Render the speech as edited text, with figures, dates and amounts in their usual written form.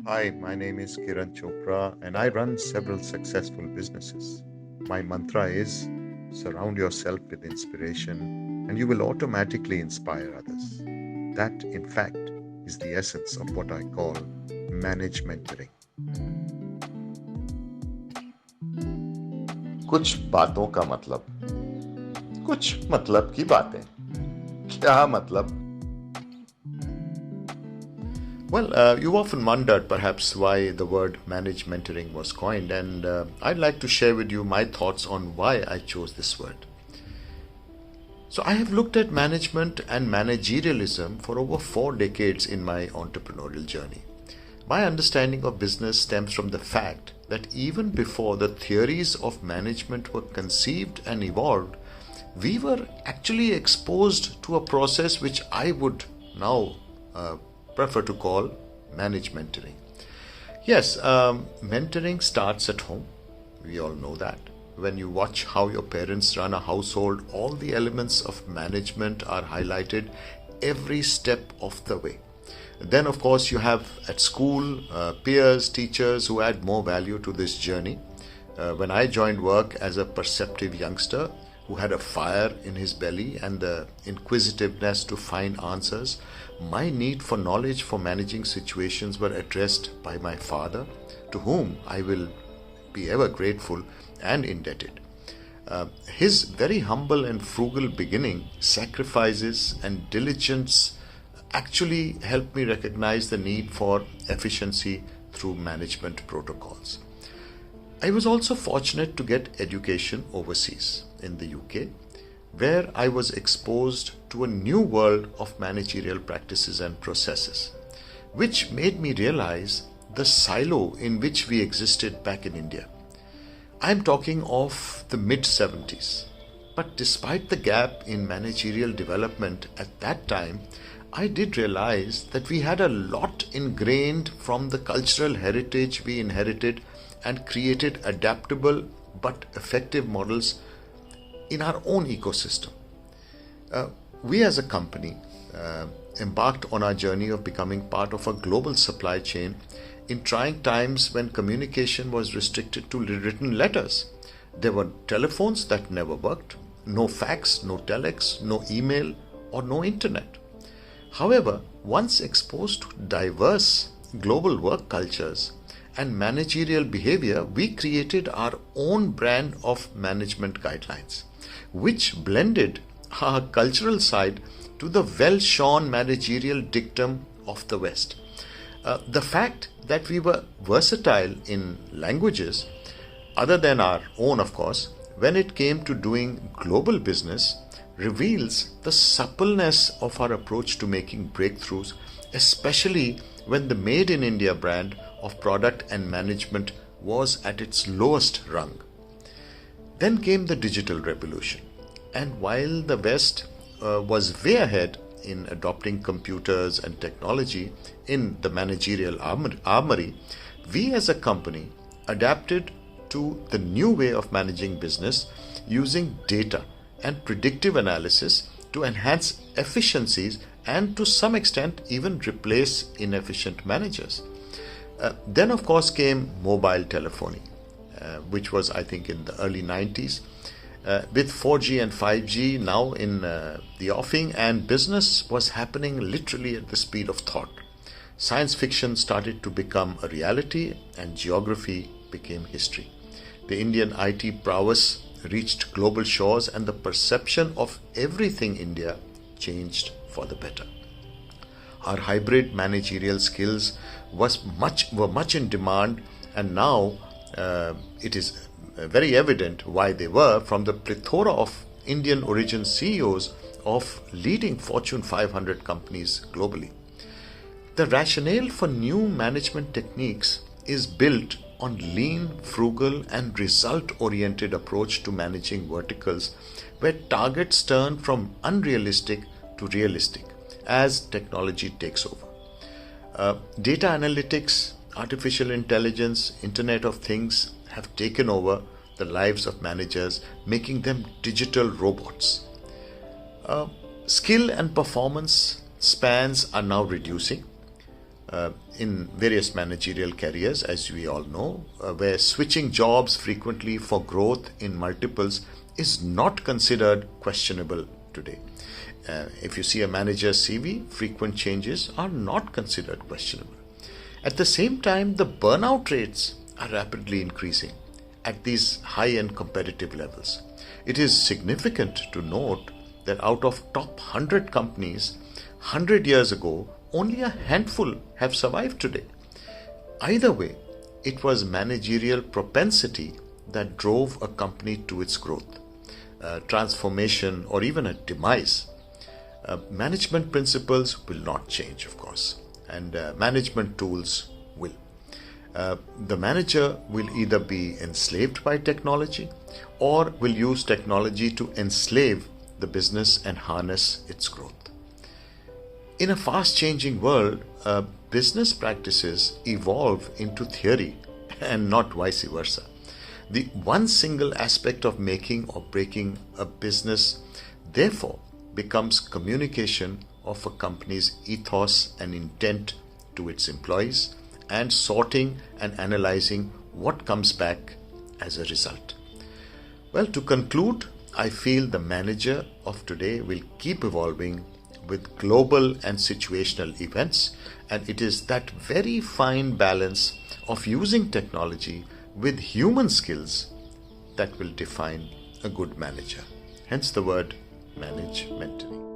Hi, my name is Kiran Chopra and I run several successful businesses. My mantra is surround yourself with inspiration and you will automatically inspire others. That, in fact, is the essence of what I call manage mentoring. कुछ बातों का मतलब कुछ मतलब की बातें क्या मतलब You've often wondered perhaps why the word manage mentoring was coined, and I'd like to share with you my thoughts on why I chose this word. So, I have looked at management and managerialism for over 4 decades in my entrepreneurial journey. My understanding of business stems from the fact that even before the theories of management were conceived and evolved, we were actually exposed to a process which I would now prefer to call manage mentoring. Yes, mentoring starts at home. We all know that. When you watch how your parents run a household, all the elements of management are highlighted every step of the way. Then, of course, you have at school peers, teachers who add more value to this journey. When I joined work as a perceptive youngster who had a fire in his belly and the inquisitiveness to find answers, my need for knowledge for managing situations were addressed by my father, to whom I will be ever grateful and indebted. His very humble and frugal beginning, sacrifices, and diligence actually helped me recognize the need for efficiency through management protocols. I was also fortunate to get education overseas in the UK, where I was exposed to a new world of managerial practices and processes, which made me realize the silo in which we existed back in India. I'm talking of the mid 70s. But despite the gap in managerial development at that time, I did realize that we had a lot ingrained from the cultural heritage we inherited and created adaptable but effective models in our own ecosystem. We as a company embarked on our journey of becoming part of a global supply chain in trying times when communication was restricted to written letters. There were telephones that never worked, no fax, no telex, no email, or no internet. However, once exposed to diverse global work cultures and managerial behavior, we created our own brand of management guidelines, which blended our cultural side to the well shorn managerial dictum of the West. The fact that we were versatile in languages, other than our own, of course, when it came to doing global business, reveals the suppleness of our approach to making breakthroughs, especially when the Made in India brand of product and management was at its lowest rung. Then came the digital revolution. And while the West was way ahead in adopting computers and technology in the managerial armory, we as a company adapted to the new way of managing business using data and predictive analysis to enhance efficiencies and to some extent even replace inefficient managers. Then, of course, came mobile telephony, which was, I think, in the early 90s. With 4G and 5G now in the offing, and business was happening literally at the speed of thought. Science fiction started to become a reality, and geography became history. The Indian IT prowess reached global shores, and the perception of everything India changed for the better. Our hybrid managerial skills were much in demand, and now it is very evident why they were from the plethora of Indian origin CEOs of leading Fortune 500 companies globally. The rationale for new management techniques is built on lean, frugal, and result oriented approach to managing verticals where targets turn from unrealistic to realistic as technology takes over. Data analytics, artificial intelligence, Internet of Things have taken over the lives of managers, making them digital robots. Skill and performance spans are now reducing. in various managerial careers, as we all know, where switching jobs frequently for growth in multiples is not considered questionable today. If you see a manager's CV, frequent changes are not considered questionable. At the same time, the burnout rates are rapidly increasing at these high-end competitive levels. It is significant to note that out of top 100 companies 100 years ago, only a handful have survived today. Either way, it was managerial propensity that drove a company to its growth, transformation, or even a demise. Management principles will not change, of course, and management tools will. The manager will either be enslaved by technology or will use technology to enslave the business and harness its growth. In a fast-changing world, business practices evolve into theory and not vice versa. The one single aspect of making or breaking a business, therefore, becomes communication of a company's ethos and intent to its employees, and sorting and analyzing what comes back as a result. Well, to conclude, I feel the manager of today will keep evolving with global and situational events, and it is that very fine balance of using technology with human skills that will define a good manager. Hence the word manage mentoring.